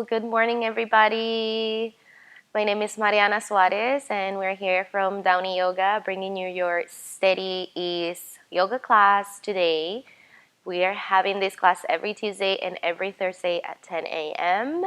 Good morning, everybody. My name is Mariana Suarez, and we're here from Downey Yoga, bringing you your steady ease yoga class today. We are having this class every Tuesday and every Thursday at 10 a.m.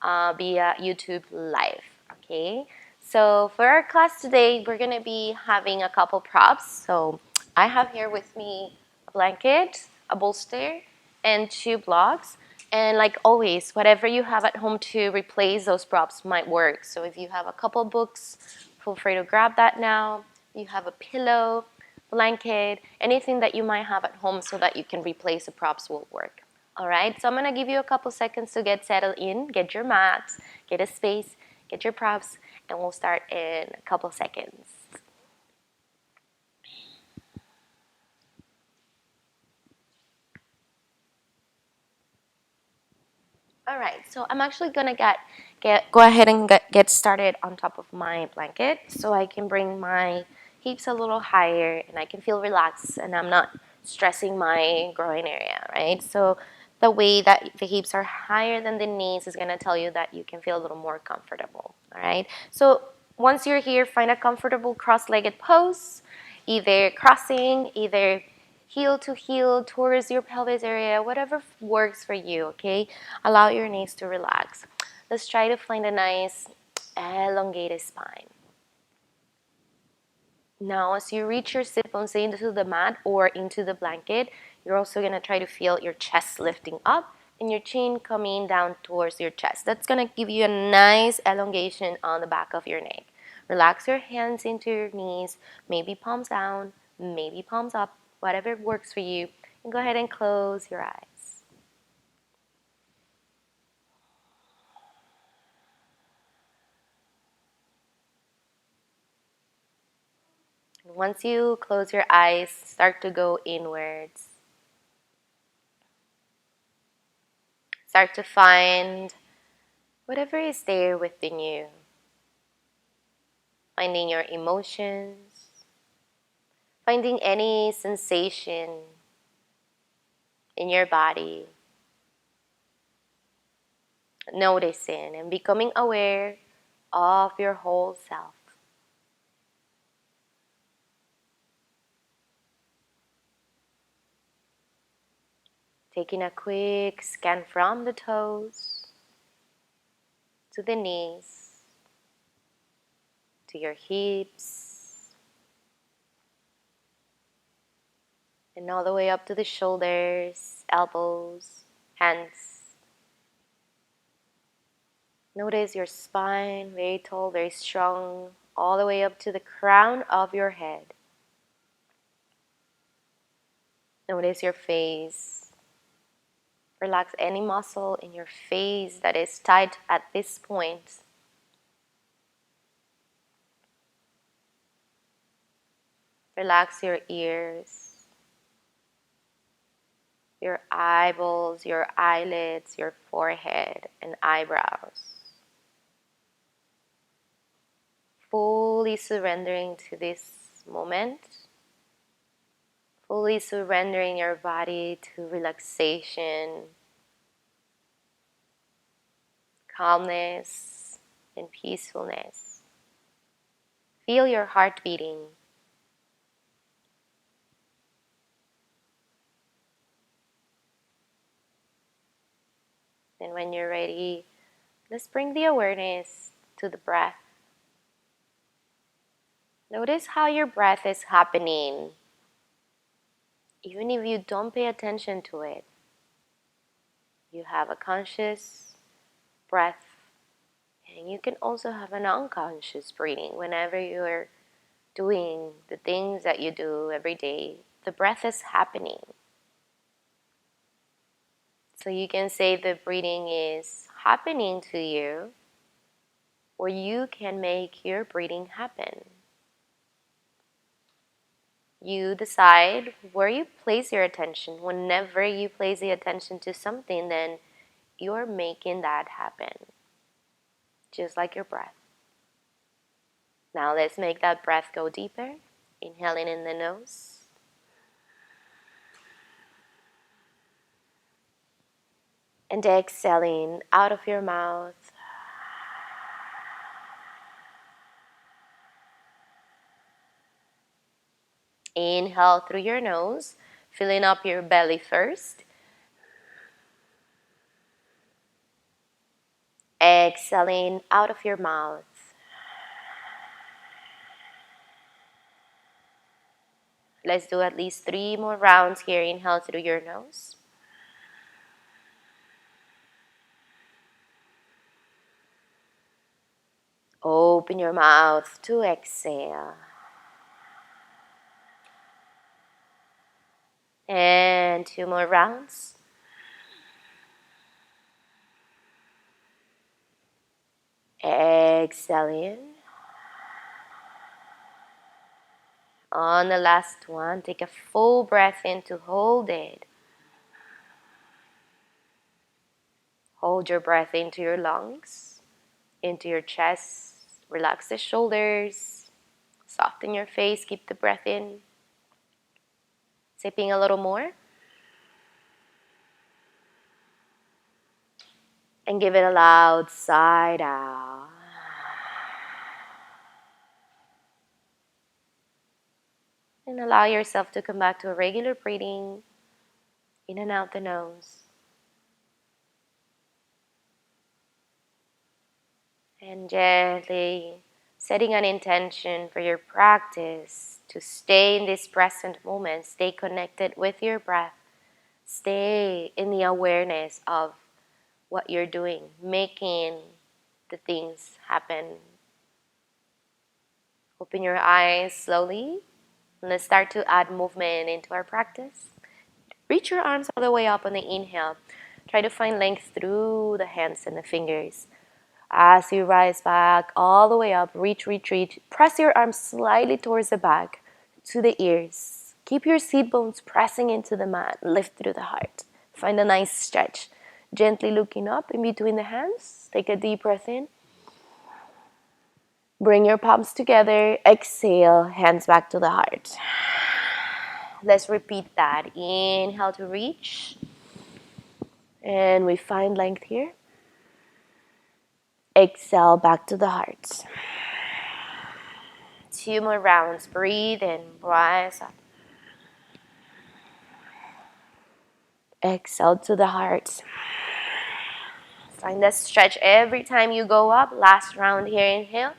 Via YouTube Live. Okay, so for our class today, we're gonna be having a couple props. So I have here with me a blanket, a bolster, and two blocks. And like always, whatever you have at home to replace those props might work. So if you have a couple books, feel free to grab that now. You have a pillow, blanket, anything that you might have at home so that you can replace the props will work. All right, so I'm gonna give you a couple seconds to get settled in, get your mats, get a space, get your props, and we'll start in a couple seconds. All right, so I'm actually gonna go ahead and get started on top of my blanket so I can bring my hips a little higher and I can feel relaxed and I'm not stressing my groin area, right? So the way that the hips are higher than the knees is gonna tell you that you can feel a little more comfortable, all right? So once you're here, find a comfortable cross-legged pose, either crossing, either heel to heel towards your pelvis area, whatever works for you, okay? Allow your knees to relax. Let's try to find a nice elongated spine. Now, as you reach your sit bones into the mat or into the blanket, you're also going to try to feel your chest lifting up and your chin coming down towards your chest. That's going to give you a nice elongation on the back of your neck. Relax your hands into your knees, maybe palms down, maybe palms up, whatever works for you. And go ahead and close your eyes. And once you close your eyes, start to go inwards. Start to find whatever is there within you. Finding your emotions, finding any sensation in your body, noticing and becoming aware of your whole self. Taking a quick scan from the toes to the knees, to your hips, and all the way up to the shoulders, elbows, hands. Notice your spine, very tall, very strong, all the way up to the crown of your head. Notice your face. Relax any muscle in your face that is tight at this point. Relax your ears, your eyeballs, your eyelids, your forehead, and eyebrows. Fully surrendering to this moment. Fully surrendering your body to relaxation, calmness, and peacefulness. Feel your heart beating. And when you're ready, let's bring the awareness to the breath. Notice how your breath is happening, even if you don't pay attention to it. You have a conscious breath, and you can also have an unconscious breathing whenever you're doing the things that you do every day. The breath is happening. So you can say the breathing is happening to you, or you can make your breathing happen. You decide where you place your attention. Whenever you place the attention to something, then you're making that happen. Just like your breath. Now let's make that breath go deeper. Inhaling in the nose. And exhaling out of your mouth. Inhale through your nose, filling up your belly first. Exhaling out of your mouth. Let's do at least 3 more rounds here. Inhale through your nose. Open your mouth to exhale. And 2 more rounds. Exhale in. On the last one, take a full breath in to hold it. Hold your breath into your lungs, into your chest. Relax the shoulders. Soften your face. Keep the breath in. Sipping a little more. And give it a loud sigh out. And allow yourself to come back to a regular breathing. In and out the nose. And gently setting an intention for your practice to stay in this present moment. Stay connected with your breath. Stay in the awareness of what you're doing, making the things happen. Open your eyes slowly. Let's start to add movement into our practice. Reach your arms all the way up on the inhale. Try to find length through the hands and the fingers. As you rise back all the way up, reach. Press your arms slightly towards the back, to the ears. Keep your seat bones pressing into the mat. Lift through the heart. Find a nice stretch. Gently looking up in between the hands. Take a deep breath in. Bring your palms together. Exhale, hands back to the heart. Let's repeat that. Inhale to reach. And we find length here. Exhale, back to the heart. 2 more rounds. Breathe in. Rise up. Exhale to the heart. Find that stretch every time you go up. Last round here. Inhale.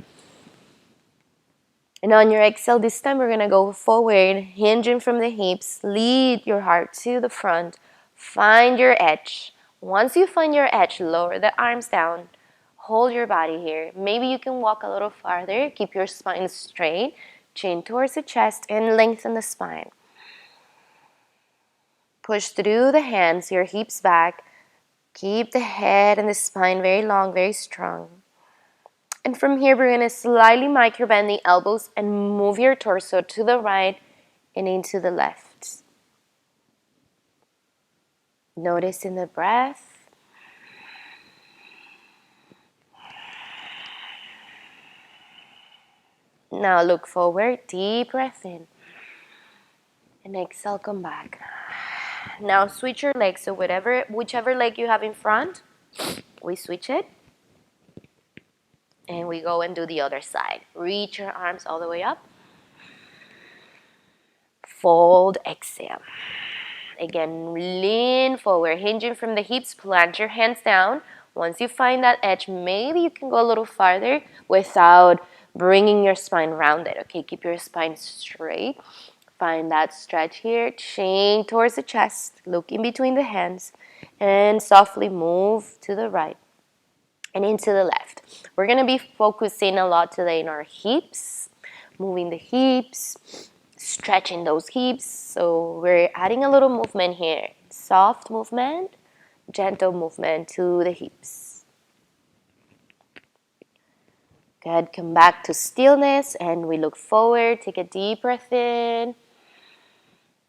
And on your exhale, this time we're going to go forward, hinging from the hips. Lead your heart to the front. Find your edge. Once you find your edge, lower the arms down. Hold your body here. Maybe you can walk a little farther. Keep your spine straight. Chin towards the chest and lengthen the spine. Push through the hands, your hips back. Keep the head and the spine very long, very strong. And from here, we're going to slightly microbend the elbows and move your torso to the right and into the left. Noticing the breath. Now look forward, deep breath in. And exhale, come back. Now switch your legs, so whichever leg you have in front, we switch it. And we go and do the other side. Reach your arms all the way up. Fold, exhale. Again, lean forward, hinging from the hips, plant your hands down. Once you find that edge, maybe you can go a little farther without bringing your spine rounded. Okay, keep your spine straight. Find that stretch here, chin towards the chest, look in between the hands, and softly move to the right and into the left. We're going to be focusing a lot today in our hips, moving the hips, stretching those hips. So we're adding a little movement here. Soft movement, gentle movement to the hips. Good. Come back to stillness and we look forward. Take a deep breath in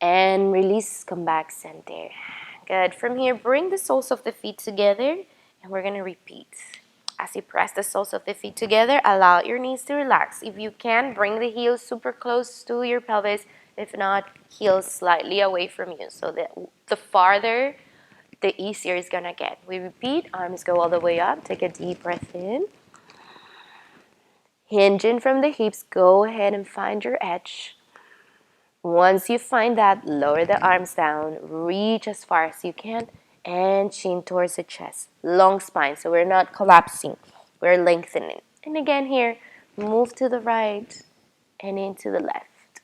and release. Come back center. Good. From here, bring the soles of the feet together and we're going to repeat. As you press the soles of the feet together, allow your knees to relax. If you can, bring the heels super close to your pelvis. If not, heels slightly away from you. So that the farther the easier it's gonna get. We repeat, arms go all the way up. Take a deep breath in. Hinging from the hips, go ahead and find your edge. Once you find that, lower the arms down, reach as far as you can, and chin towards the chest. Long spine, so we're not collapsing, we're lengthening. And again here, move to the right and into the left.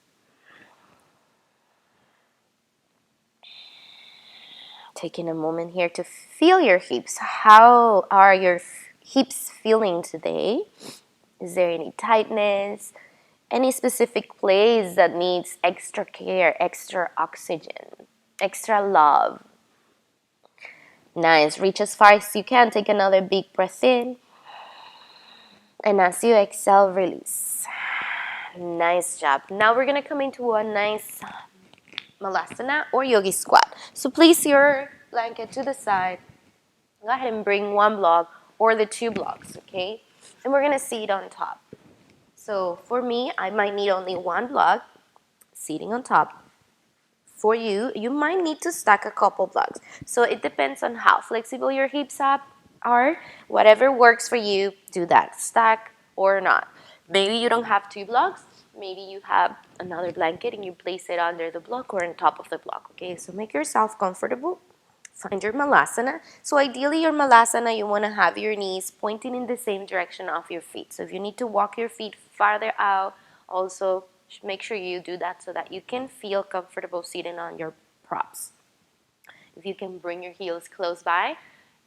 Taking a moment here to feel your hips. How are your hips feeling today? Is there any tightness? Any specific place that needs extra care, extra oxygen, extra love? Nice. Reach as far as you can. Take another big breath in. And as you exhale, release. Nice job. Now we're going to come into a nice malasana or yogi squat. So place your blanket to the side. Go ahead and bring one block or the two blocks, okay? And we're going to sit on top. So for me, I might need only one block sitting on top. For you, you might need to stack a couple blocks. So it depends on how flexible your hips are. Whatever works for you, do that. Stack or not. Maybe you don't have two blocks. Maybe you have another blanket and you place it under the block or on top of the block. Okay, so make yourself comfortable. Find your malasana. So ideally your malasana, you want to have your knees pointing in the same direction of your feet. So if you need to walk your feet farther out, also make sure you do that so that you can feel comfortable sitting on your props. If you can bring your heels close by,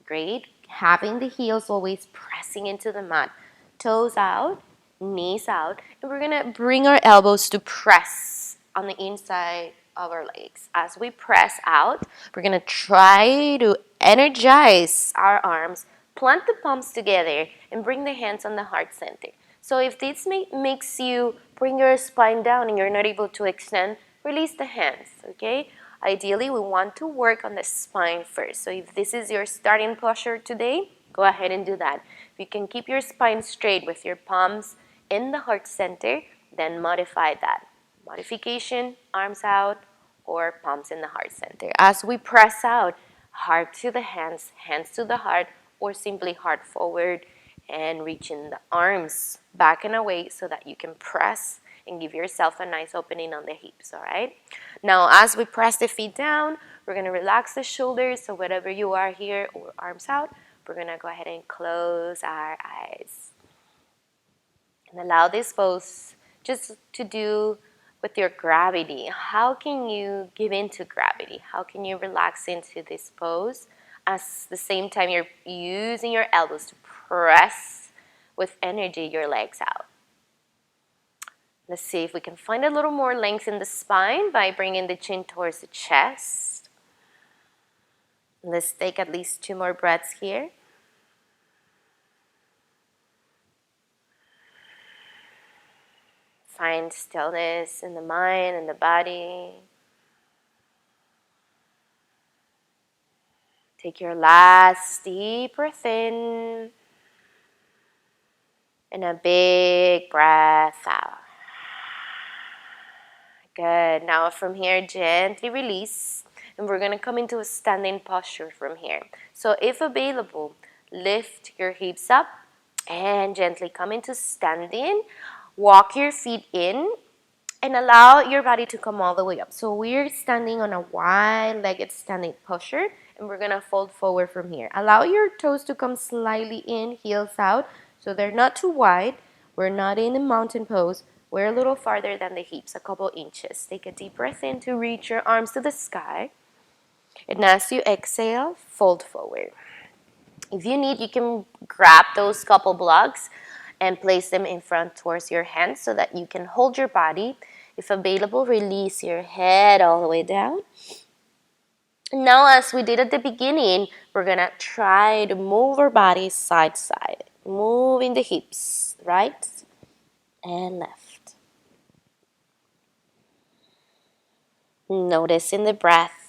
great. Having the heels always pressing into the mat. Toes out, knees out, and we're going to bring our elbows to press on the inside of our legs. As we press out, we're going to try to energize our arms, plant the palms together, and bring the hands on the heart center. So if this makes you bring your spine down and you're not able to extend, release the hands, okay? Ideally, we want to work on the spine first. So if this is your starting posture today, go ahead and do that. If you can keep your spine straight with your palms in the heart center, then modify that. Modification, arms out, or palms in the heart center. As we press out, heart to the hands, hands to the heart, or simply heart forward and reaching the arms back and away so that you can press and give yourself a nice opening on the hips, all right? Now, as we press the feet down, we're going to relax the shoulders. So whatever you are here or arms out, we're going to go ahead and close our eyes. And allow this pose just to do with your gravity. How can you give into gravity? How can you relax into this pose? At the same time, you're using your elbows to press with energy your legs out. Let's see if we can find a little more length in the spine by bringing the chin towards the chest. Let's take at least 2 more breaths here. Find stillness in the mind and the body. Take your last deep breath in. And a big breath out. Good. Now from here, gently release. And we're going to come into a standing posture from here. So if available, lift your hips up and gently come into standing. Walk your feet in and allow your body to come all the way up. So we're standing on a wide-legged standing posture and we're going to fold forward from here. Allow your toes to come slightly in, heels out, so they're not too wide. We're not in a mountain pose. We're a little farther than the hips, a couple inches. Take a deep breath in to reach your arms to the sky. And as you exhale, fold forward. If you need, you can grab those couple blocks and place them in front towards your hands so that you can hold your body. If available, release your head all the way down. Now, as we did at the beginning, we're going to try to move our body side to side. Moving the hips, right and left. Noticing the breath.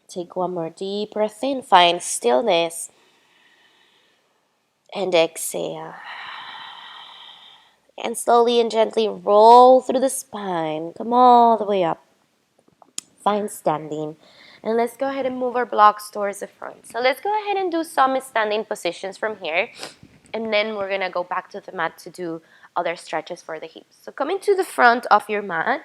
Take one more deep breath in. Find stillness. And exhale. And slowly and gently roll through the spine. Come all the way up. Find standing. And let's go ahead and move our blocks towards the front. So let's go ahead and do some standing positions from here. And then we're going to go back to the mat to do other stretches for the hips. So coming to the front of your mat.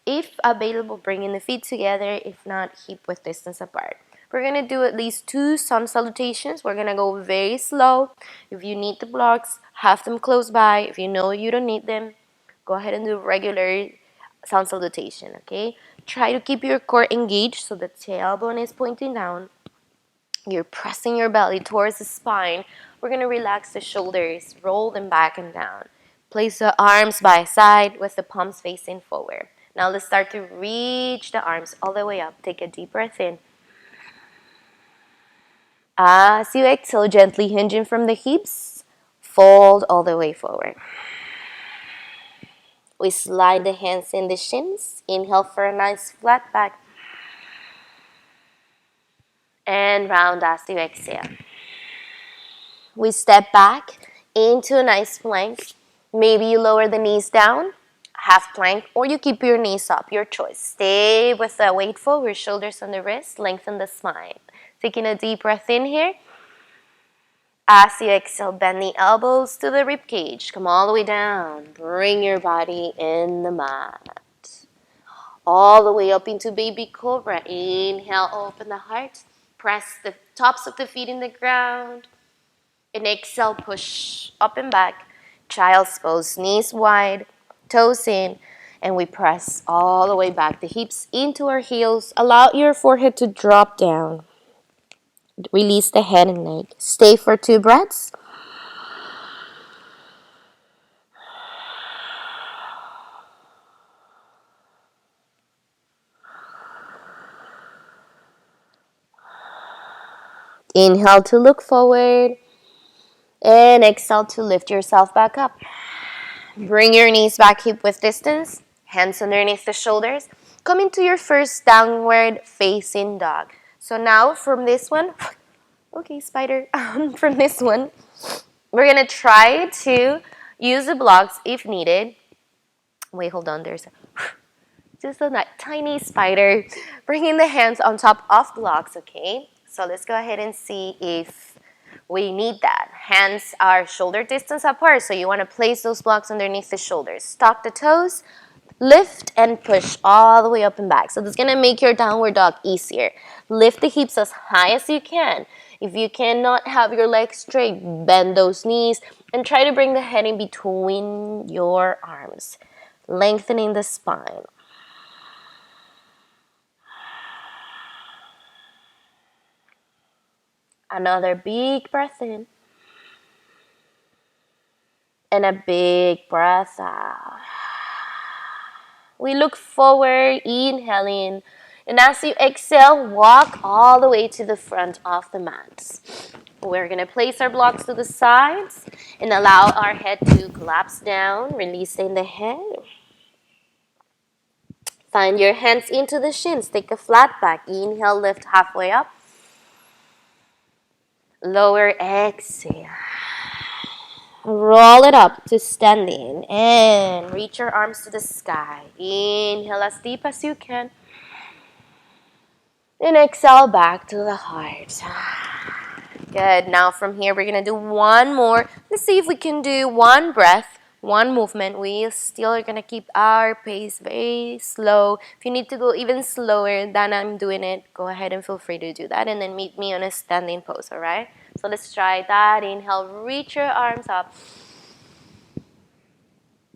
If available, bringing the feet together. If not, hip width distance apart. We're going to do at least 2 sun salutations. We're going to go very slow. If you need the blocks, have them close by. If you know you don't need them, go ahead and do regular sun salutation, okay? Try to keep your core engaged so the tailbone is pointing down. You're pressing your belly towards the spine. We're going to relax the shoulders, roll them back and down. Place the arms by side with the palms facing forward. Now let's start to reach the arms all the way up. Take a deep breath in. As you exhale, gently hinging from the hips, fold all the way forward. We slide the hands in the shins. Inhale for a nice flat back. And round as you exhale. We step back into a nice plank. Maybe you lower the knees down, half plank, or you keep your knees up, your choice. Stay with the weight forward, shoulders on the wrist, lengthen the spine. Taking a deep breath in here. As you exhale, bend the elbows to the rib cage. Come all the way down. Bring your body in the mat. All the way up into baby cobra. Inhale, open the heart. Press the tops of the feet in the ground. And exhale, push up and back. Child's pose, knees wide, toes in. And we press all the way back. The hips into our heels. Allow your forehead to drop down. Release the head and neck. Stay for 2 breaths. Inhale to look forward. And exhale to lift yourself back up. Bring your knees back hip width distance. Hands underneath the shoulders. Come into your first downward facing dog. So now from this one, okay, spider, from this one, we're going to try to use the blocks if needed. Wait, hold on, there's just a tiny spider. Bringing the hands on top of blocks, okay? So let's go ahead and see if we need that. Hands are shoulder distance apart, so you want to place those blocks underneath the shoulders. Tuck the toes, lift and push all the way up and back. So this is going to make your downward dog easier. Lift the hips as high as you can. If you cannot have your legs straight, bend those knees and try to bring the head in between your arms, lengthening the spine. Another big breath in. And a big breath out. We look forward, inhaling. And as you exhale, walk all the way to the front of the mat. We're going to place our blocks to the sides and allow our head to collapse down, releasing the head. Find your hands into the shins. Take a flat back. Inhale, lift halfway up. Lower, exhale. Roll it up to standing and reach your arms to the sky. Inhale as deep as you can. And exhale back to the heart. Good. Now from here, we're going to do one more. Let's see if we can do one breath, one movement. We still are going to keep our pace very slow. If you need to go even slower than I'm doing it, go ahead and feel free to do that. And then meet me on a standing pose, all right? So let's try that. Inhale, reach your arms up.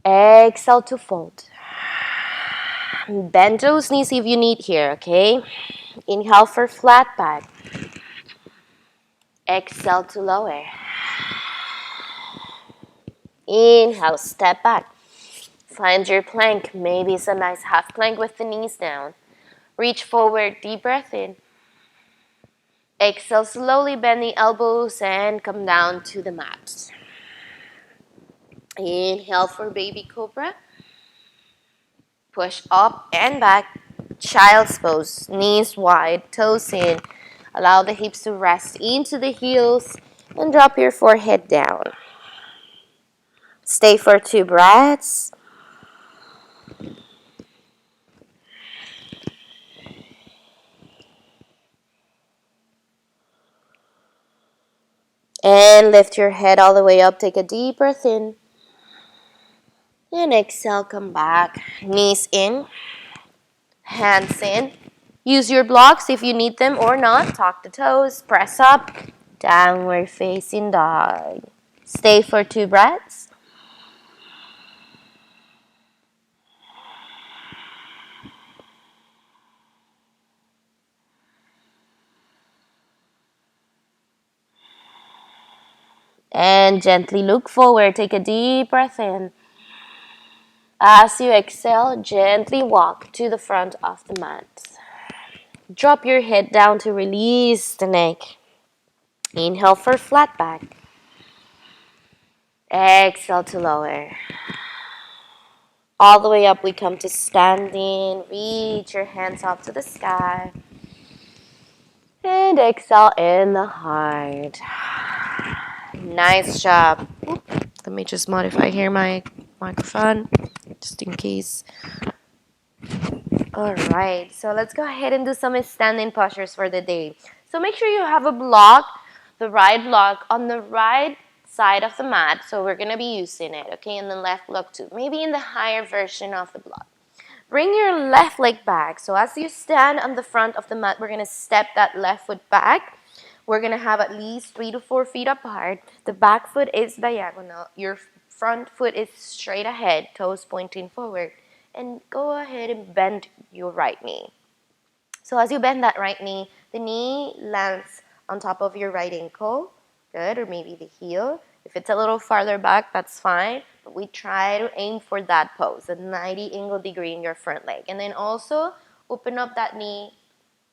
Exhale to fold. Bend those knees if you need here, okay? Inhale for flat back. Exhale to lower. Inhale, step back. Find your plank. Maybe it's a nice half plank with the knees down. Reach forward, deep breath in. Exhale, slowly bend the elbows and come down to the mat. Inhale for baby cobra. Push up and back. Child's pose. Knees wide, toes in. Allow the hips to rest into the heels and drop your forehead down. Stay for 2 breaths. And lift your head all the way up. Take a deep breath in. And exhale, come back. Knees in, hands in. Use your blocks if you need them or not. Tuck the toes, press up. Downward facing dog. Stay for 2 breaths. And gently look forward. Take a deep breath in. As you exhale, gently walk to the front of the mat. Drop your head down to release the neck. Inhale for flat back. Exhale to lower. All the way up, we come to standing. Reach your hands up to the sky. And exhale in the heart. Nice job. Let me just modify here my microphone, just in case. All right, so let's go ahead and do some standing postures for the day. So make sure you have a block, the right block on the right side of the mat. So we're gonna be using it, okay? And the left block too, maybe in the higher version of the block. Bring your left leg back. So as you stand on the front of the mat, we're gonna step that left foot back. We're gonna have at least 3 to 4 feet apart. The back foot is diagonal. Your front foot is straight ahead, toes pointing forward. And go ahead and bend your right knee. So as you bend that right knee, the knee lands on top of your right ankle. Good, or maybe the heel. If it's a little farther back, that's fine. But we try to aim for that pose, a 90 angle degree in your front leg. And then also open up that knee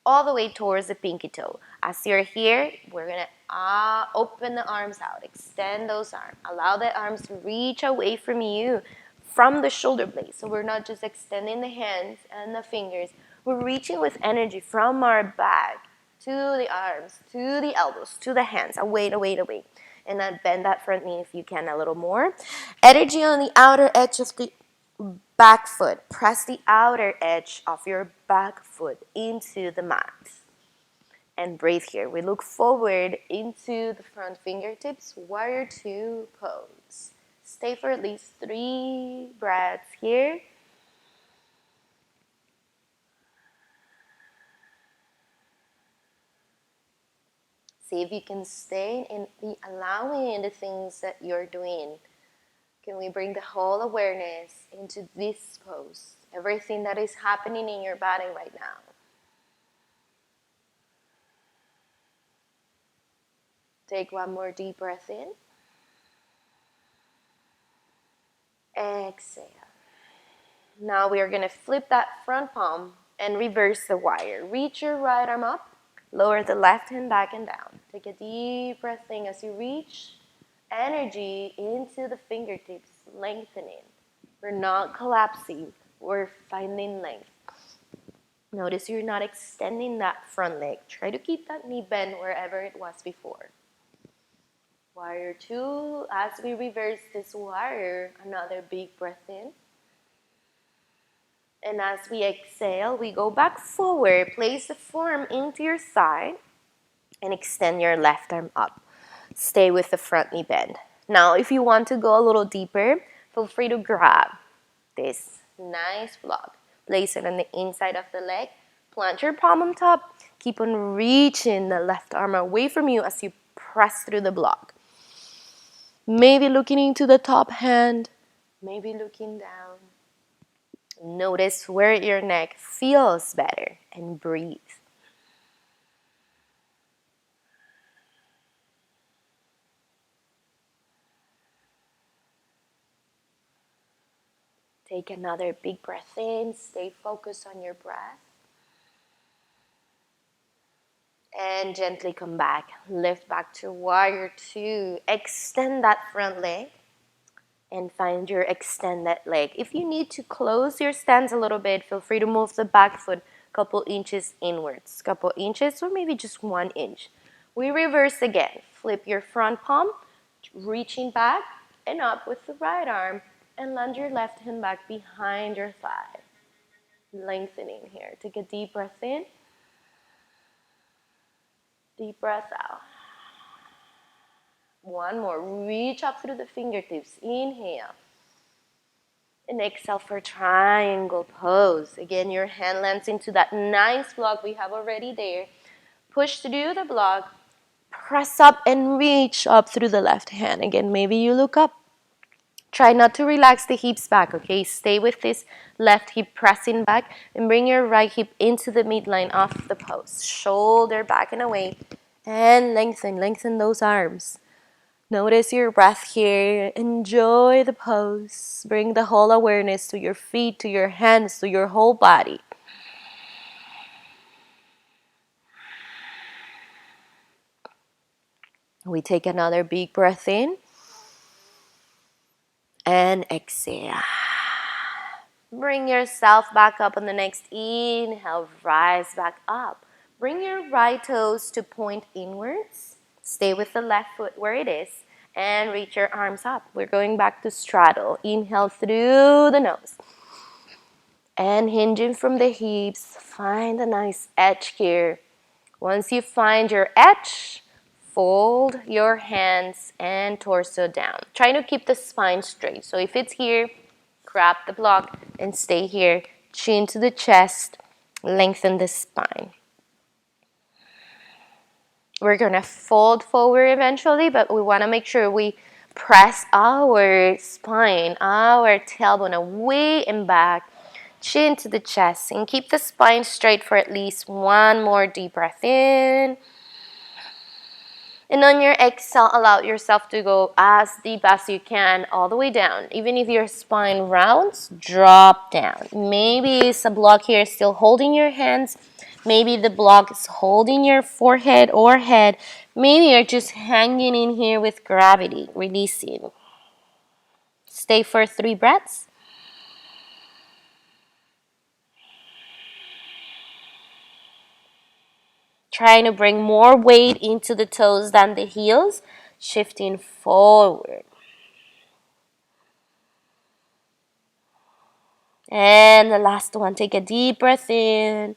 all the way towards the pinky toe. As you're here, we're going to open the arms out. Extend those arms. Allow the arms to reach away from you, from the shoulder blades. So we're not just extending the hands and the fingers. We're reaching with energy from our back to the arms, to the elbows, to the hands. Away. And then bend that front knee if you can a little more. Energy on the outer edge of the back foot. Press the outer edge of your back foot into the mat. And breathe here. We look forward into the front fingertips. Warrior 2 pose. Stay for at least 3 breaths here. See if you can stay and be allowing the things that you're doing. Can we bring the whole awareness into this pose? Everything that is happening in your body right now. Take one more deep breath in. Exhale. Now we are going to flip that front palm and reverse the wire. Reach your right arm up. Lower the left hand back and down. Take a deep breath in as you reach. Energy into the fingertips, lengthening. We're not collapsing. We're finding length. Notice you're not extending that front leg. Try to keep that knee bent wherever it was before. Warrior 2, as we reverse this warrior, another big breath in. And as we exhale, we go back forward. Place the forearm into your side and extend your left arm up. Stay with the front knee bend. Now, if you want to go a little deeper, feel free to grab this nice block. Place it on the inside of the leg. Plant your palm on top. Keep on reaching the left arm away from you as you press through the block. Maybe looking into the top hand. Maybe looking down. Notice where your neck feels better and breathe. Take another big breath in. Stay focused on your breath. And gently come back. Lift back to warrior 2. Extend that front leg. And find your extended leg. If you need to close your stance a little bit, feel free to move the back foot a couple inches inwards. Couple inches or maybe just 1 inch. We reverse again. Flip your front palm, reaching back. and up with the right arm, and land your left hand back behind your thigh. Lengthening here. Take a deep breath in. Deep breath out. One more. Reach up through the fingertips. Inhale. And exhale for triangle pose. Again, your hand lands into that nice block we have already there. Push through the block. Press up and reach up through the left hand. Again, maybe you look up. Try not to relax the hips back, okay? Stay with this left hip pressing back and bring your right hip into the midline of the pose. Shoulder back and away and lengthen those arms. Notice your breath here. Enjoy the pose. Bring the whole awareness to your feet, to your hands, to your whole body. We take another big breath in and exhale. Bring yourself back up on the next inhale. Rise back up. Bring your right toes to point inwards. Stay with the left foot where it is. And reach your arms up. We're going back to straddle. Inhale through the nose. And hinging from the hips. Find a nice edge here. Once you find your edge, fold your hands and torso down. Try to keep the spine straight. So if it's here, grab the block and stay here. Chin to the chest. Lengthen the spine. We're going to fold forward eventually, but we want to make sure we press our spine, our tailbone away and back. Chin to the chest and keep the spine straight for at least one more deep breath in. And on your exhale, allow yourself to go as deep as you can all the way down. Even if your spine rounds, drop down. Maybe it's a block here still holding your hands. Maybe the block is holding your forehead or head. Maybe you're just hanging in here with gravity, releasing. Stay for 3 breaths. Trying to bring more weight into the toes than the heels, shifting forward. And the last one, take a deep breath in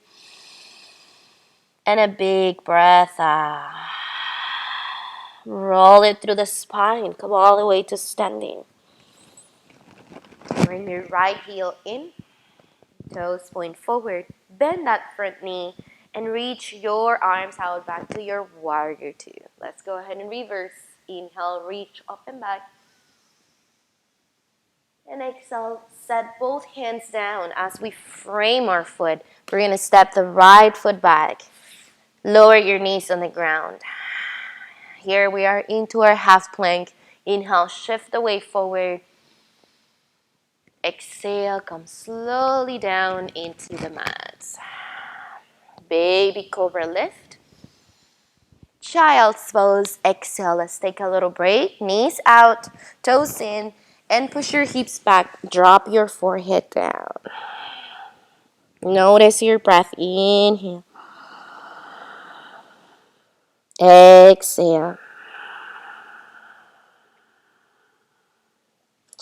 and a big breath out. Roll it through the spine, come all the way to standing. Bring your right heel in, toes point forward, bend that front knee, and reach your arms out back to your warrior 2. Let's go ahead and reverse. Inhale, reach up and back. And exhale, set both hands down as we frame our foot. We're going to step the right foot back. Lower your knees on the ground. Here we are into our half plank. Inhale, shift the weight forward. Exhale, come slowly down into the mat. Baby cobra lift. Child's pose. Exhale. Let's take a little break. Knees out, toes in, and push your hips back. Drop your forehead down. Notice your breath. Inhale. Exhale.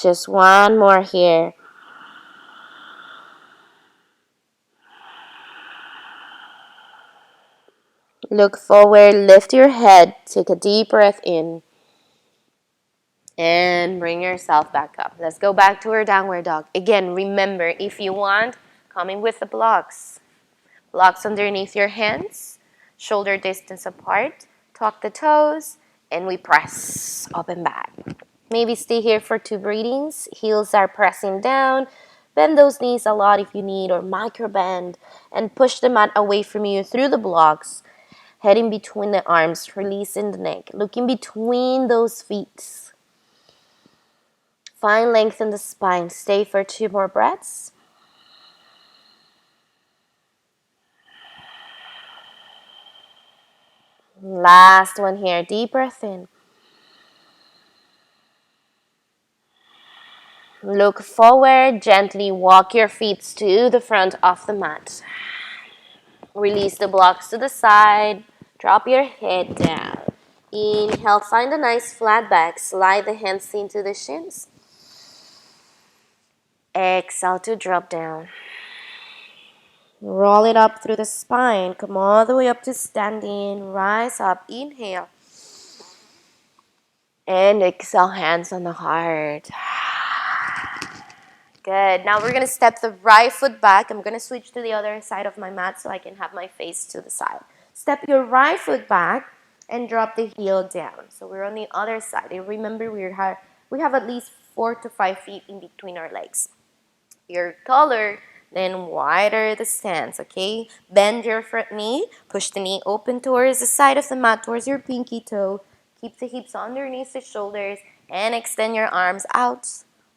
Just one more here. Look forward, lift your head, take a deep breath in, and bring yourself back up. Let's go back to our downward dog. Again, remember, if you want, come in with the blocks. Blocks underneath your hands, shoulder distance apart, tuck the toes, and we press up and back. Maybe stay here for 2 breathings. Heels are pressing down. Bend those knees a lot if you need, or micro bend, and push the mat away from you through the blocks. Head in between the arms, releasing the neck. Look in between those feet. Find length in the spine. Stay for 2 more breaths. Last one here. Deep breath in. Look forward. Gently walk your feet to the front of the mat. Release the blocks to the side. Drop your head down. Inhale, find a nice flat back. Slide the hands into the shins. Exhale to drop down. Roll it up through the spine. Come all the way up to standing. Rise up. Inhale. And exhale, hands on the heart. Good. Now we're going to step the right foot back. I'm going to switch to the other side of my mat so I can have my face to the side. Step your right foot back and drop the heel down. So we're on the other side. And remember, we have at least 4 to 5 feet in between our legs. You're taller, then wider the stance, okay? Bend your front knee. Push the knee open towards the side of the mat, towards your pinky toe. Keep the hips underneath the shoulders and extend your arms out.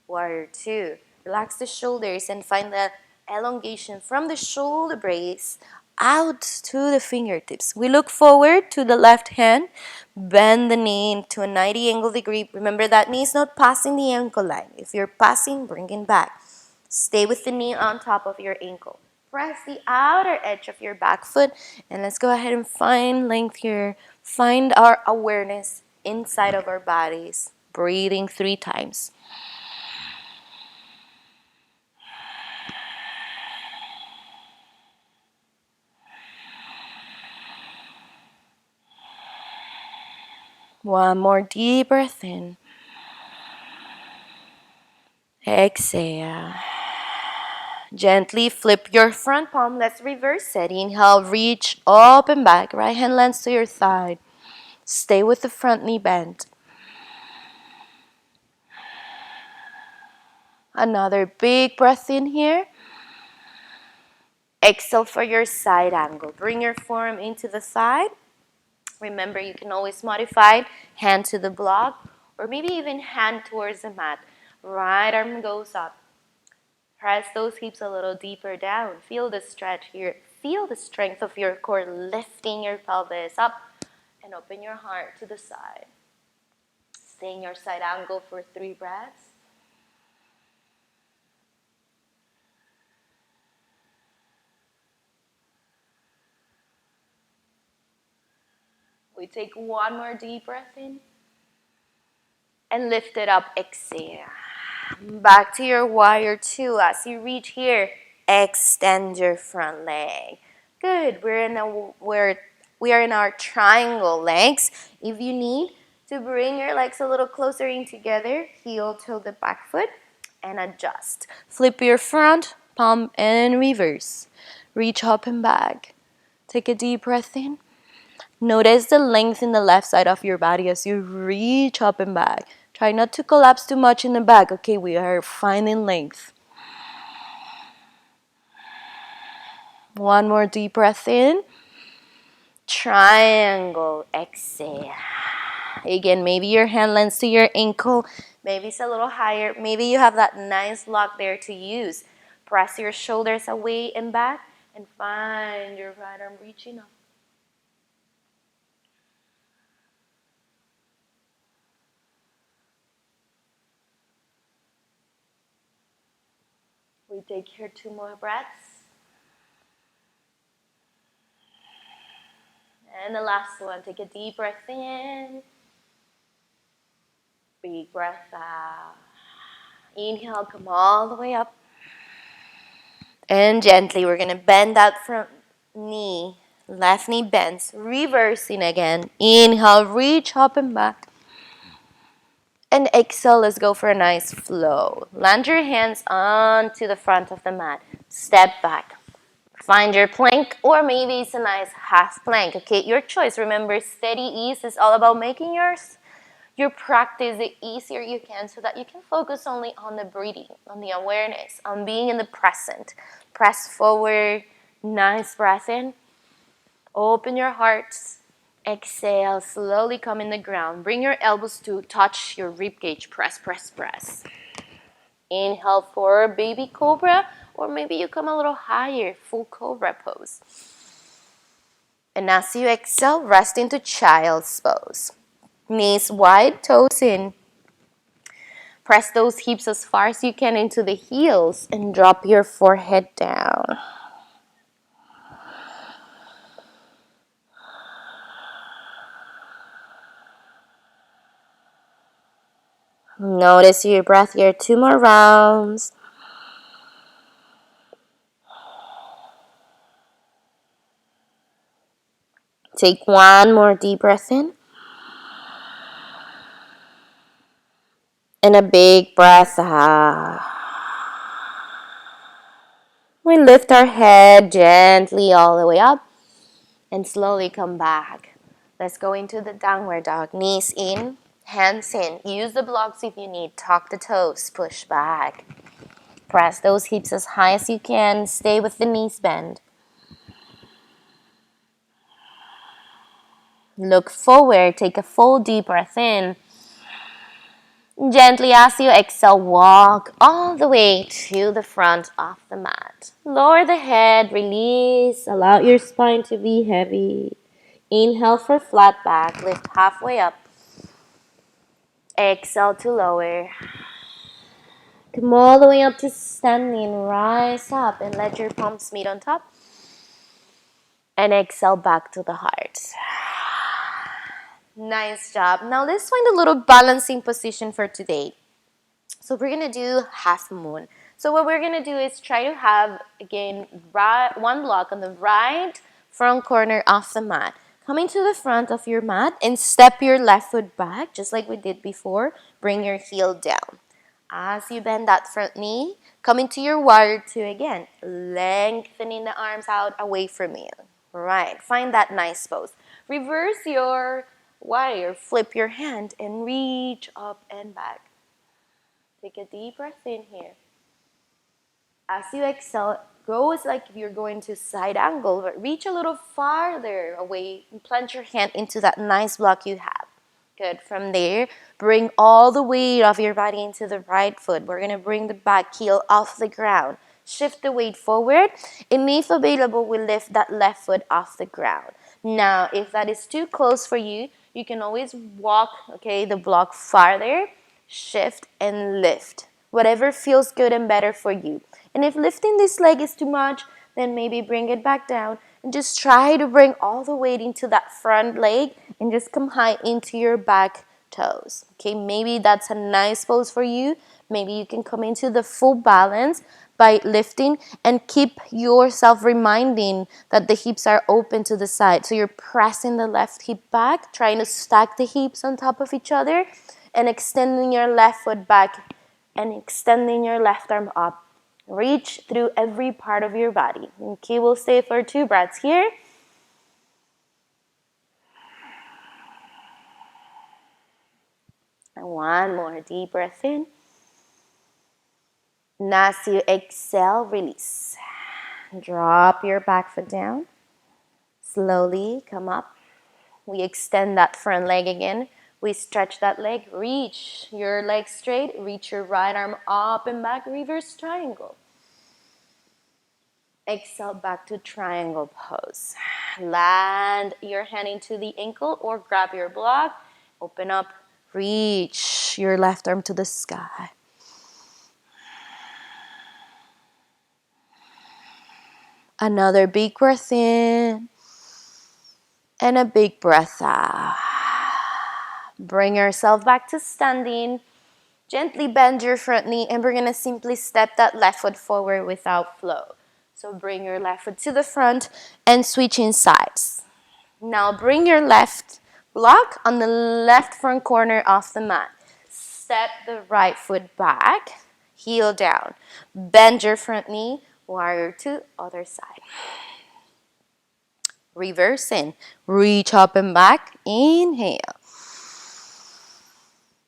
Warrior 2. Relax the shoulders and find the elongation from the shoulder blades out to the fingertips. We look forward to the left hand. Bend the knee into a 90 angle degree. Remember that knee is not passing the ankle line. If you're passing, bring it back. Stay with the knee on top of your ankle. Press the outer edge of your back foot. And let's go ahead and find length here. Find our awareness inside of our bodies. Breathing 3 times. One more deep breath in. Exhale. Gently flip your front palm. Let's reverse it. Inhale, reach up and back. Right hand lands to your thigh. Stay with the front knee bent. Another big breath in here. Exhale for your side angle. Bring your forearm into the side. Remember, you can always modify hand to the block or maybe even hand towards the mat. Right arm goes up. Press those hips a little deeper down. Feel the stretch here. Feel the strength of your core lifting your pelvis up and open your heart to the side. Stay in your side angle for 3 breaths. We take one more deep breath in and lift it up. Exhale. Back to your warrior 2. As you reach here, extend your front leg. Good. We are in our triangle legs. If you need to bring your legs a little closer in together, heel to the back foot and adjust. Flip your front palm and reverse. Reach up and back. Take a deep breath in. Notice the length in the left side of your body as you reach up and back. Try not to collapse too much in the back. Okay, we are finding length. One more deep breath in. Triangle. Exhale. Again, maybe your hand lands to your ankle. Maybe it's a little higher. Maybe you have that nice lock there to use. Press your shoulders away and back and find your right arm reaching up. We take here 2 more breaths. And the last one, take a deep breath in. Big breath out. Inhale, come all the way up. And gently, we're going to bend that front knee. Left knee bends. Reversing again. Inhale, reach up and back. And exhale, let's go for a nice flow. Land your hands onto the front of the mat. Step back. Find your plank, or maybe it's a nice half plank. Okay, your choice. Remember, steady ease is all about making your practice the easier you can so that you can focus only on the breathing, on the awareness, on being in the present. Press forward. Nice breath in. Open your hearts. Exhale, slowly come in the ground. Bring your elbows to touch your rib cage. Press, press, press. Inhale for baby cobra, or maybe you come a little higher, full cobra pose. And as you exhale, rest into child's pose. Knees wide, toes in. Press those hips as far as you can into the heels and drop your forehead down. Notice your breath here. 2 more rounds. Take 1 more deep breath in. And a big breath out. We lift our head gently all the way up and slowly come back. Let's go into the downward dog. Knees in, hands in. Use the blocks if you need. Tuck the toes, push back. Press those hips as high as you can. Stay with the knees bent. Look forward. Take a full deep breath in. Gently, as you exhale, walk all the way to the front of the mat. Lower the head, release. Allow your spine to be heavy. Inhale for flat back. Lift halfway up. Exhale to lower. Come all the way up to standing. Rise up and let your palms meet on top. And exhale back to the heart. Nice job. Now let's find a little balancing position for today. So we're going to do half moon. So what we're going to do is try to have, again, one block on the right front corner of the mat. Coming to the front of your mat and step your left foot back, just like we did before. Bring your heel down. As you bend that front knee, come into your warrior two again. Lengthening the arms out away from you. Right, find that nice pose. Reverse your warrior, flip your hand and reach up and back. Take a deep breath in here. As you exhale, go as like if you're going to side angle, but reach a little farther away and plant your hand into that nice block you have. Good. From there, bring all the weight of your body into the right foot. We're going to bring the back heel off the ground. Shift the weight forward. And if available, we lift that left foot off the ground. Now, if that is too close for you, you can always walk, the block farther, shift, and lift. Whatever feels good and better for you. And if lifting this leg is too much, then maybe bring it back down and just try to bring all the weight into that front leg and just come high into your back toes. Okay, maybe that's a nice pose for you. Maybe you can come into the full balance by lifting and keep yourself reminding that the hips are open to the side. So you're pressing the left hip back, trying to stack the hips on top of each other and extending your left foot back and extending your left arm up. Reach through every part of your body. Okay, we'll stay for 2 breaths here. And 1 more deep breath in. And as you exhale, release. Drop your back foot down. Slowly come up. We extend that front leg again. We stretch that leg. Reach your leg straight. Reach your right arm up and back. Reverse triangle. Exhale back to triangle pose. Land your hand into the ankle or grab your block. Open up. Reach your left arm to the sky. Another big breath in. And a big breath out. Bring yourself back to standing. Gently bend your front knee and we're going to simply step that left foot forward without flow. So bring your left foot to the front and switch in sides. Now bring your left block on the left front corner of the mat. Step the right foot back, heel down. Bend your front knee, warrior two, other side. Reverse in. Reach up and back. Inhale.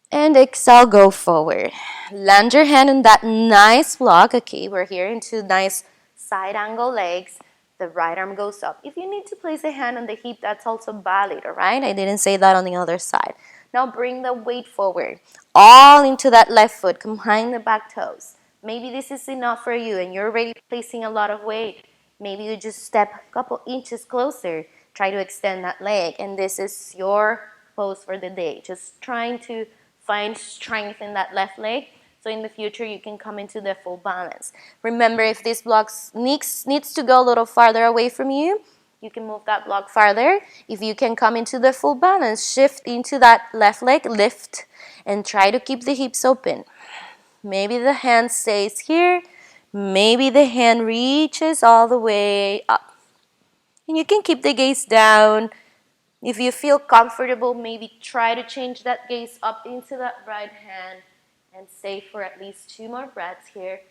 And exhale, go forward. Land your hand in that nice block. Okay, we're here into nice side angle legs. The right arm goes up. If you need to place a hand on the hip, that's also valid, all right? I didn't say that on the other side. Now bring the weight forward. All into that left foot. Combine the back toes. Maybe this is enough for you and you're already placing a lot of weight. Maybe you just step a couple inches closer. Try to extend that leg. And this is your pose for the day. Just trying to find strength in that left leg. So in the future, you can come into the full balance. Remember, if this block needs to go a little farther away from you, You can move that block farther. If you can come into the full balance, shift into that left leg, lift, and try to keep the hips open. Maybe the hand stays here. Maybe the hand reaches all the way up. And you can keep the gaze down. If you feel comfortable, maybe try to change that gaze up into that right hand and stay for at least 2 more breaths here.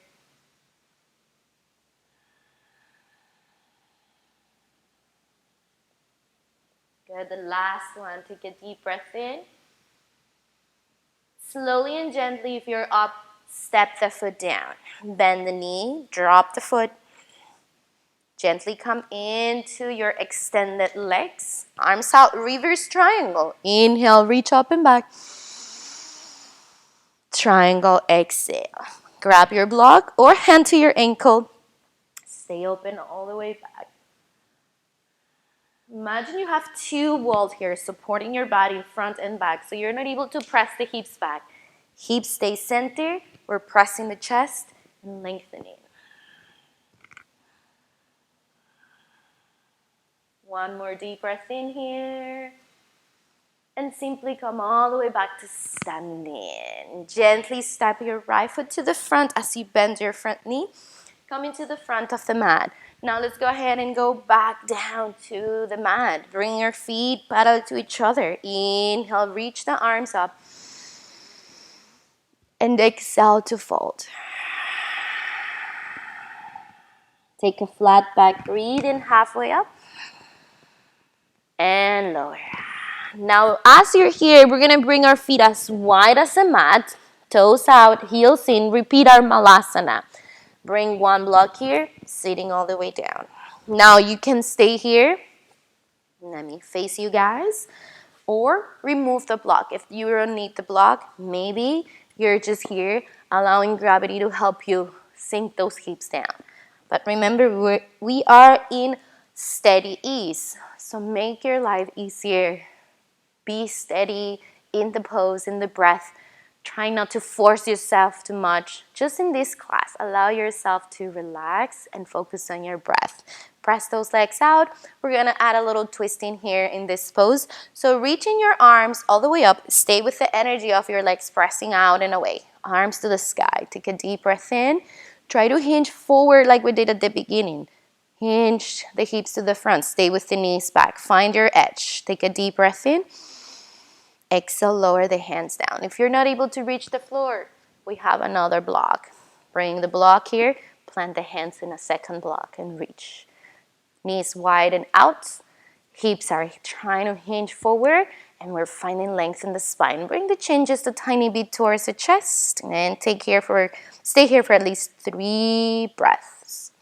Good, the last one. Take a deep breath in. Slowly and gently, if you're up, step the foot down. Bend the knee, drop the foot. Gently come into your extended legs. Arms out, reverse triangle. Inhale, reach up and back. Triangle, exhale. Grab your block or hand to your ankle. Stay open all the way back. Imagine you have 2 walls here supporting your body front and back, so you're not able to press the hips back. Hips stay centered. We're pressing the chest and lengthening. One more deep breath in here. And simply come all the way back to standing. Gently step your right foot to the front as you bend your front knee. Come into the front of the mat. Now let's go ahead and go back down to the mat. Bring your feet parallel to each other. Inhale, reach the arms up. And exhale to fold. Take a flat back, breathe in halfway up. And lower. Now, as you're here, we're going to bring our feet as wide as the mat. Toes out, heels in. Repeat our malasana. Bring one block here, sitting all the way down. Now, you can stay here. Let me face you guys. Or remove the block. If you don't need the block, maybe you're just here, allowing gravity to help you sink those hips down. But remember, we are in steady ease. So make your life easier. Be steady in the pose, in the breath. Try not to force yourself too much. Just in this class, allow yourself to relax and focus on your breath. Press those legs out. We're going to add a little twist in here in this pose. So reaching your arms all the way up. Stay with the energy of your legs pressing out and away. Arms to the sky. Take a deep breath in. Try to hinge forward like we did at the beginning. Hinge the hips to the front. Stay with the knees back. Find your edge. Take a deep breath in. Exhale, lower the hands down. If you're not able to reach the floor, we have another block. Bring the block here. Plant the hands in a second block and reach. Knees wide and out. Hips are trying to hinge forward. And we're finding length in the spine. Bring the chin just a tiny bit towards the chest. And stay here for at least 3 breaths.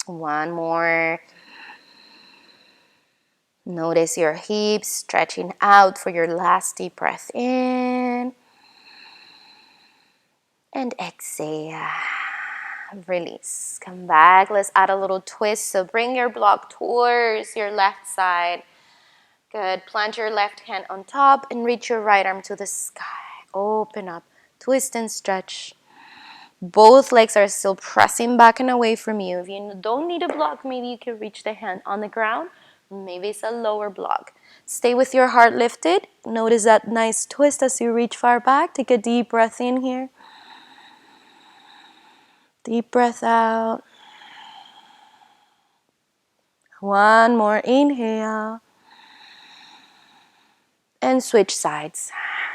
One more. Notice your hips stretching out for your last deep breath in. And exhale. Release. Come back. Let's add a little twist. So bring your block towards your left side. Good. Plant your left hand on top and reach your right arm to the sky. Open up. Twist and stretch. Both legs are still pressing back and away from you. If you don't need a block, maybe you can reach the hand on the ground. Maybe it's a lower block. Stay with your heart lifted. Notice that nice twist as you reach far back. Take a deep breath in here. Deep breath out. One more inhale. And switch sides.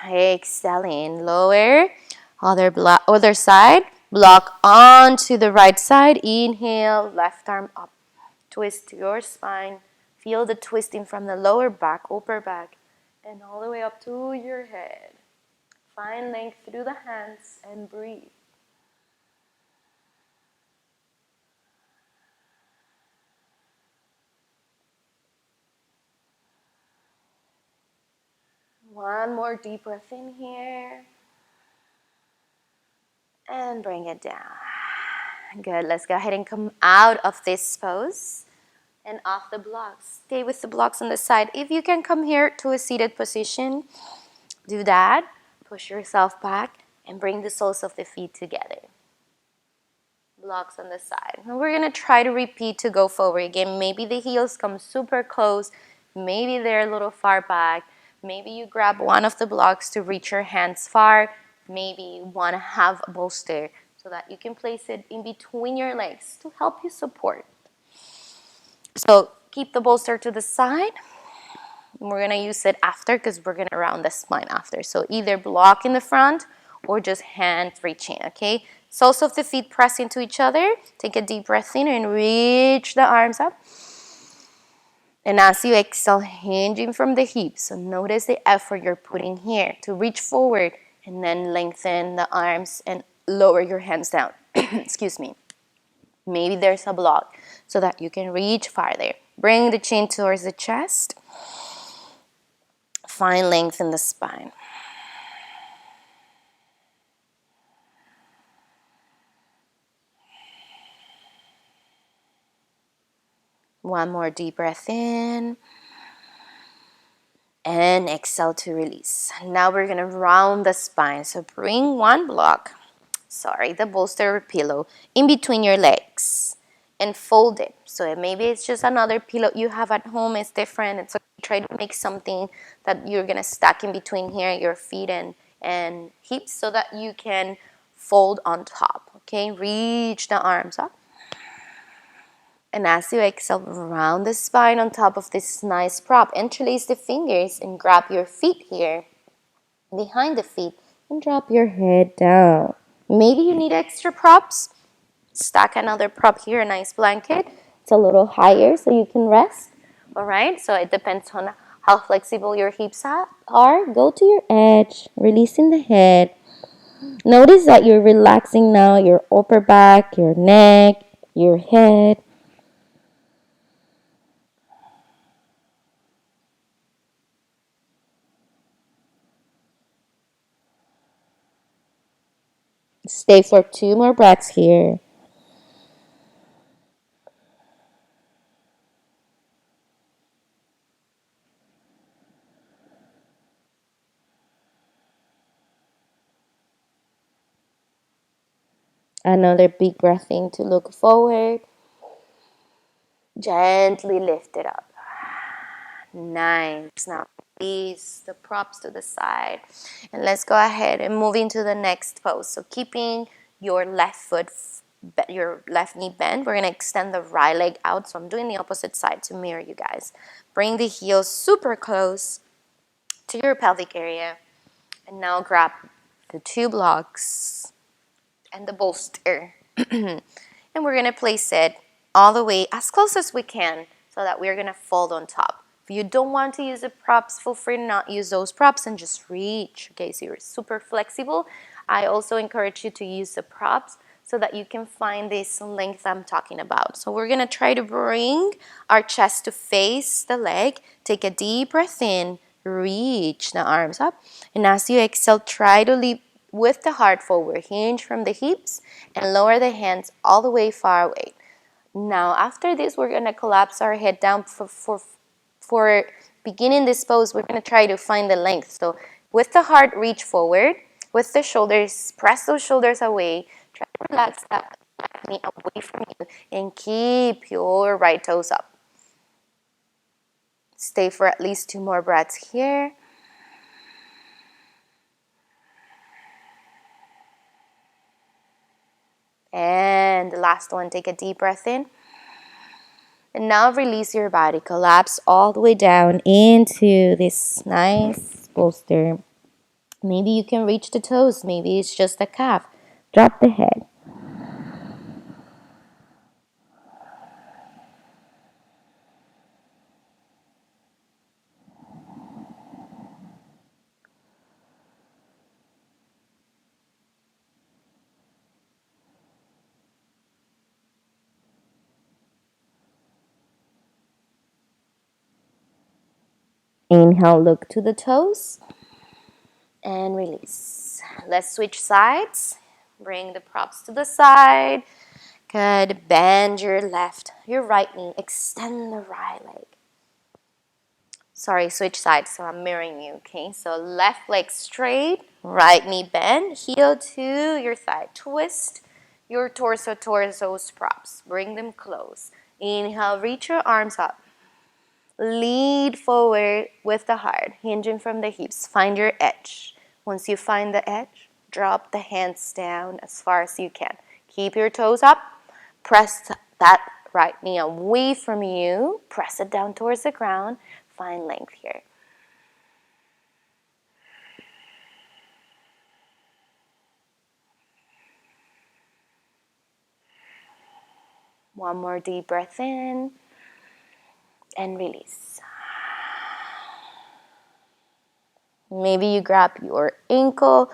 Exhale in, lower. Other side. Block onto the right side. Inhale, left arm up. Twist your spine. Feel the twisting from the lower back, upper back, and all the way up to your head. Find length through the hands and breathe. One more deep breath in here. And bring it down. Good. Let's go ahead and come out of this pose. And off the blocks. Stay with the blocks on the side. If you can come here to a seated position, do that. Push yourself back and bring the soles of the feet together. blocks on the side. And we're going to try to repeat to go forward again. Maybe the heels come super close. Maybe they're a little far back. Maybe you grab one of the blocks to reach your hands far. Maybe you want to have a bolster so that you can place it in between your legs to help you support. So keep the bolster to the side. We're going to use it after because we're going to round the spine after. So either block in the front or just hands reaching, okay? Soles of the feet press into each other. Take a deep breath in and reach the arms up. And as you exhale, hinging from the hips. So notice the effort you're putting here to reach forward and then lengthen the arms and lower your hands down. Excuse me. Maybe there's a block so that you can reach farther. Bring the chin towards the chest. Find length in the spine. One more deep breath in. And exhale to release. Now we're going to round the spine. So bring one block, the bolster or pillow, in between your legs and fold it. So maybe it's just another pillow you have at home. It's different. And so try to make something that you're going to stack in between here, your feet and hips, so that you can fold on top. Okay, reach the arms up. And as you exhale, round the spine on top of this nice prop. Interlace the fingers and grab your feet here behind the feet and drop your head down. Maybe you need extra props. Stack another prop here, a nice blanket. It's a little higher so you can rest. All right, so it depends on how flexible your hips are. Go to your edge, releasing the head. Notice that you're relaxing now your upper back, your neck, your head. Stay for 2 more breaths here. Another big breath in to look forward. Gently lift it up. Nice. Now release the props to the side. And let's go ahead and move into the next pose. So keeping your left knee bent, we're going to extend the right leg out. So I'm doing the opposite side to mirror you guys. Bring the heels super close to your pelvic area. And now grab the 2 blocks and the bolster. And we're going to place it all the way as close as we can so that we're going to fold on top. If you don't want to use the props, feel free to not use those props and just reach. Okay, so you're super flexible. I also encourage you to use the props so that you can find this length I'm talking about. So we're going to try to bring our chest to face the leg. Take a deep breath in. Reach the arms up. And as you exhale, try to leap with the heart forward. Hinge from the hips and lower the hands all the way far away. Now, after this, we're going to collapse our head down for beginning this pose. We're going to try to find the length. So with the heart, reach forward. With the shoulders, press those shoulders away. Try to relax that knee away from you and keep your right toes up. Stay for at least 2 more breaths here. And the last one, take a deep breath in. And now release your body. Collapse all the way down into this nice bolster. Maybe you can reach the toes. Maybe it's just a calf. Drop the head. Inhale, look to the toes. And release. Let's switch sides. Bring the props to the side. Good. Bend your right knee. Extend the right leg. Sorry, switch sides, so I'm mirroring you, okay? So left leg straight, right knee bend, heel to your thigh. Twist your torso's props. Bring them close. Inhale, reach your arms up. Lead forward with the heart, hinging from the hips. Find your edge. Once you find the edge, drop the hands down as far as you can. Keep your toes up. Press that right knee away from you. Press it down towards the ground. Find length here. One more deep breath in and release. Maybe you grab your ankle,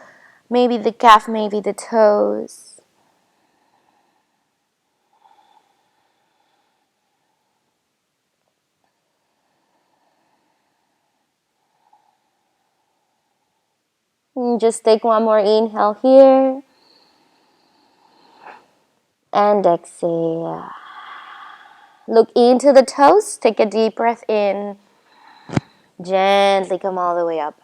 maybe the calf, maybe the toes. And just take one more inhale here. And exhale. Look into the toes. Take a deep breath in. Gently come all the way up.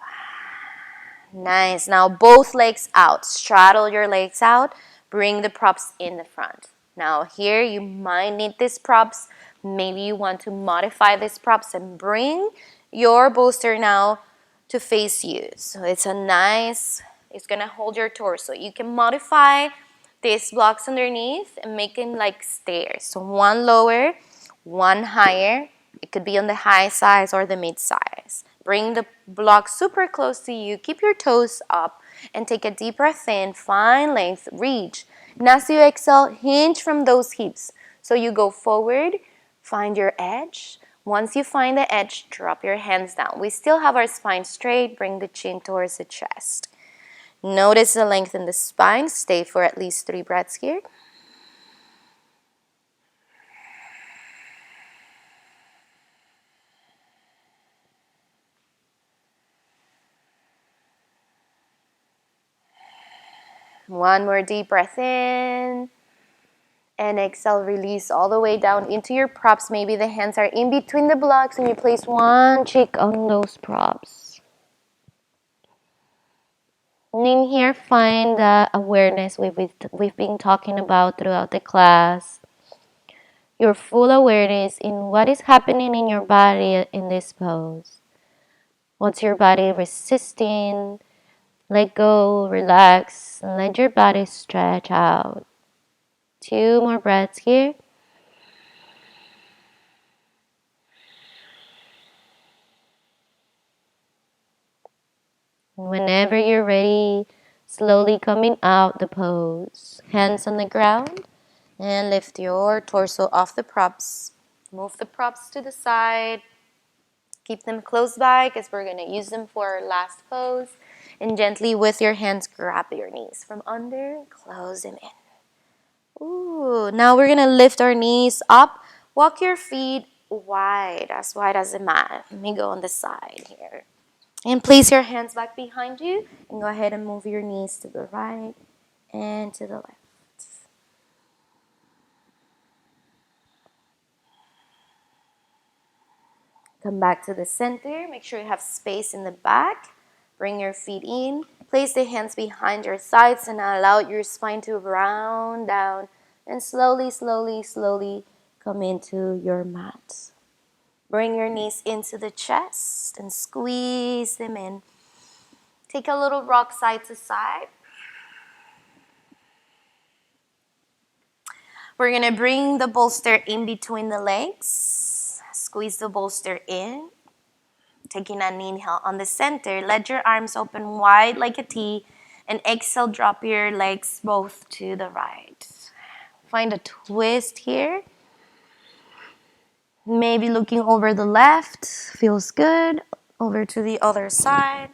Nice. Now both legs out. Straddle your legs out. Bring the props in the front. Now here you might need these props. Maybe you want to modify these props and bring your bolster now to face you. So it's going to hold your torso. You can modify these blocks underneath and make them like stairs. So one lower, one higher. It could be on the high size or the mid size. Bring the block super close to you. Keep your toes up and take a deep breath in. Find length. Reach. And as you exhale, hinge from those hips. So you go forward, find your edge. Once you find the edge, drop your hands down. We still have our spine straight. Bring the chin towards the chest. Notice the length in the spine. Stay for at least 3 breaths here. One more deep breath in. And exhale, release all the way down into your props. Maybe the hands are in between the blocks and you place one cheek on those props. And in here, find the awareness we've been talking about throughout the class. Your full awareness in what is happening in your body in this pose. What's your body resisting? Let go, relax, and let your body stretch out. 2 more breaths here. Whenever you're ready, slowly coming out the pose. Hands on the ground and lift your torso off the props. Move the props to the side. Keep them close by because we're going to use them for our last pose. And gently with your hands, grab your knees from under, close them in. Ooh, now we're going to lift our knees up. Walk your feet wide as the mat. Let me go on the side here. And place your hands back behind you and go ahead and move your knees to the right and to the left. Come back to the center. Make sure you have space in the back. Bring your feet in. Place the hands behind your sides and allow your spine to round down and slowly, slowly, slowly come into your mat. Bring your knees into the chest and squeeze them in. Take a little rock side to side. We're going to bring the bolster in between the legs. Squeeze the bolster in. Taking an inhale on the center. Let your arms open wide like a T. And exhale, drop your legs both to the right. Find a twist here. Maybe looking over the left. Feels good. Over to the other side.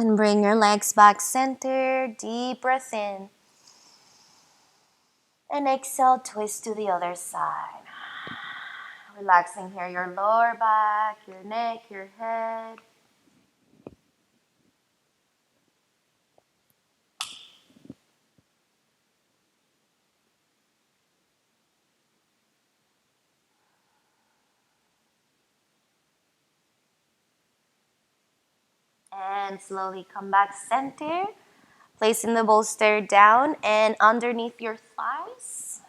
And bring your legs back center. Deep breath in. And exhale, twist to the other side. Relaxing here your lower back, your neck, your head. And slowly come back center. Placing the bolster down and underneath your thighs.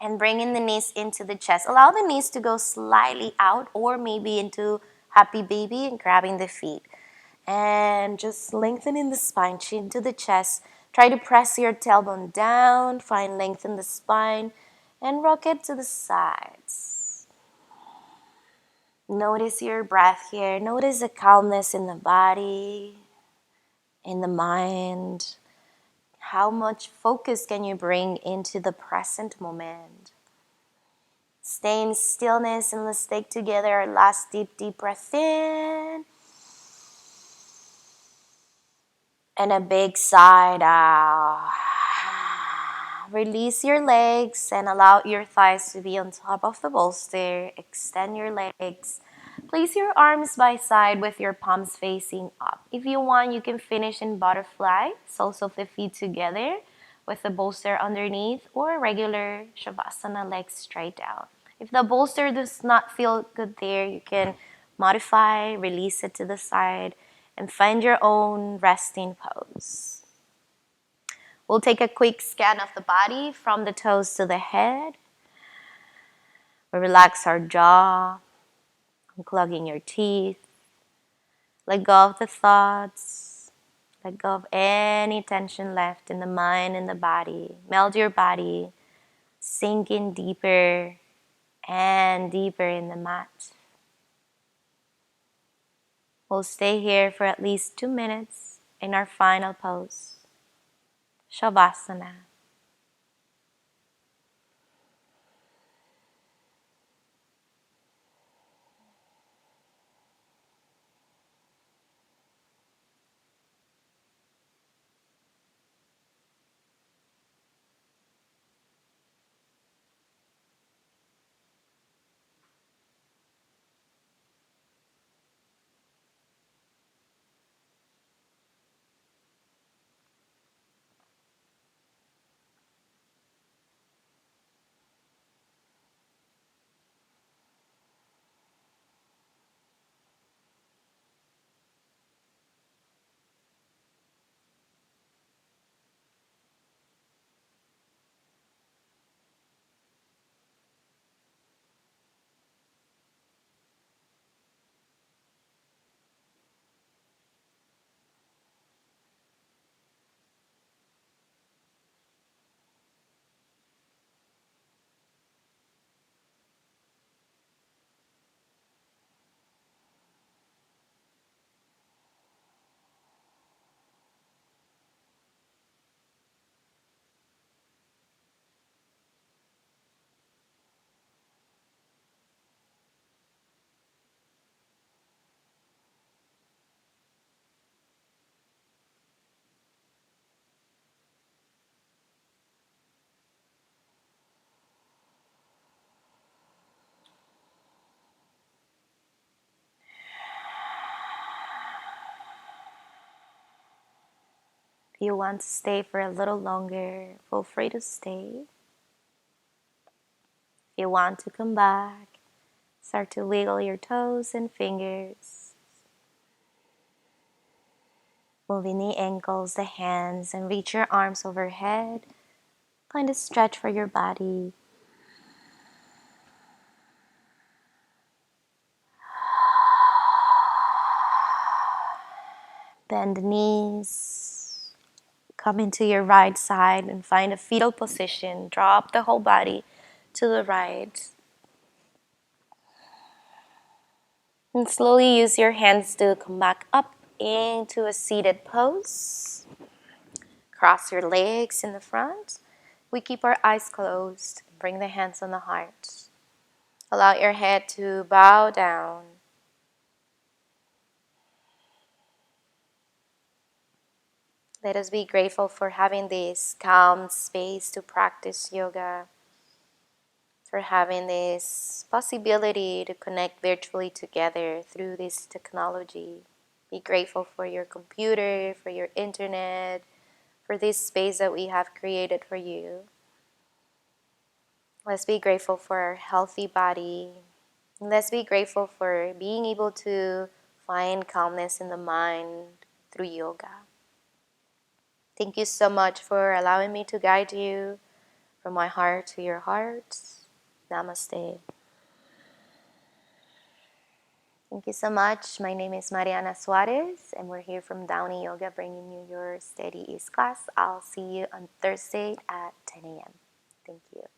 And bringing the knees into the chest. Allow the knees to go slightly out or maybe into happy baby and grabbing the feet. And just lengthening the spine, chin to the chest. Try to press your tailbone down. Find length in the spine. And rock it to the sides. Notice your breath here. Notice the calmness in the body, in the mind. How much focus can you bring into the present moment? Stay in stillness and let's take together our last deep breath in. And a big sigh out. Release your legs and allow your thighs to be on top of the bolster. Extend your legs. Place your arms by side with your palms facing up. If you want, you can finish in butterfly, soles of the feet together with the bolster underneath, or regular Shavasana, legs straight out. If the bolster does not feel good there, you can modify, release it to the side, and find your own resting pose. We'll take a quick scan of the body from the toes to the head. We'll relax our jaw, unclogging your teeth. Let go of the thoughts. Let go of any tension left in the mind and the body. Meld your body. Sink in deeper and deeper in the mat. We'll stay here for at least 2 minutes in our final pose, Shavasana. If you want to stay for a little longer, feel free to stay. If you want to come back, start to wiggle your toes and fingers. Moving the ankles, the hands, and reach your arms overhead. Find a stretch for your body. Bend the knees. Come into your right side and find a fetal position. Drop the whole body to the right. And slowly use your hands to come back up into a seated pose. Cross your legs in the front. We keep our eyes closed. Bring the hands on the heart. Allow your head to bow down. Let us be grateful for having this calm space to practice yoga, for having this possibility to connect virtually together through this technology. Be grateful for your computer, for your internet, for this space that we have created for you. Let's be grateful for our healthy body. Let's be grateful for being able to find calmness in the mind through yoga. Thank you so much for allowing me to guide you from my heart to your heart. Namaste. Thank you so much. My name is Mariana Suarez, and we're here from Downey Yoga, bringing you your Steady Ease class. I'll see you on Thursday at 10 a.m. Thank you.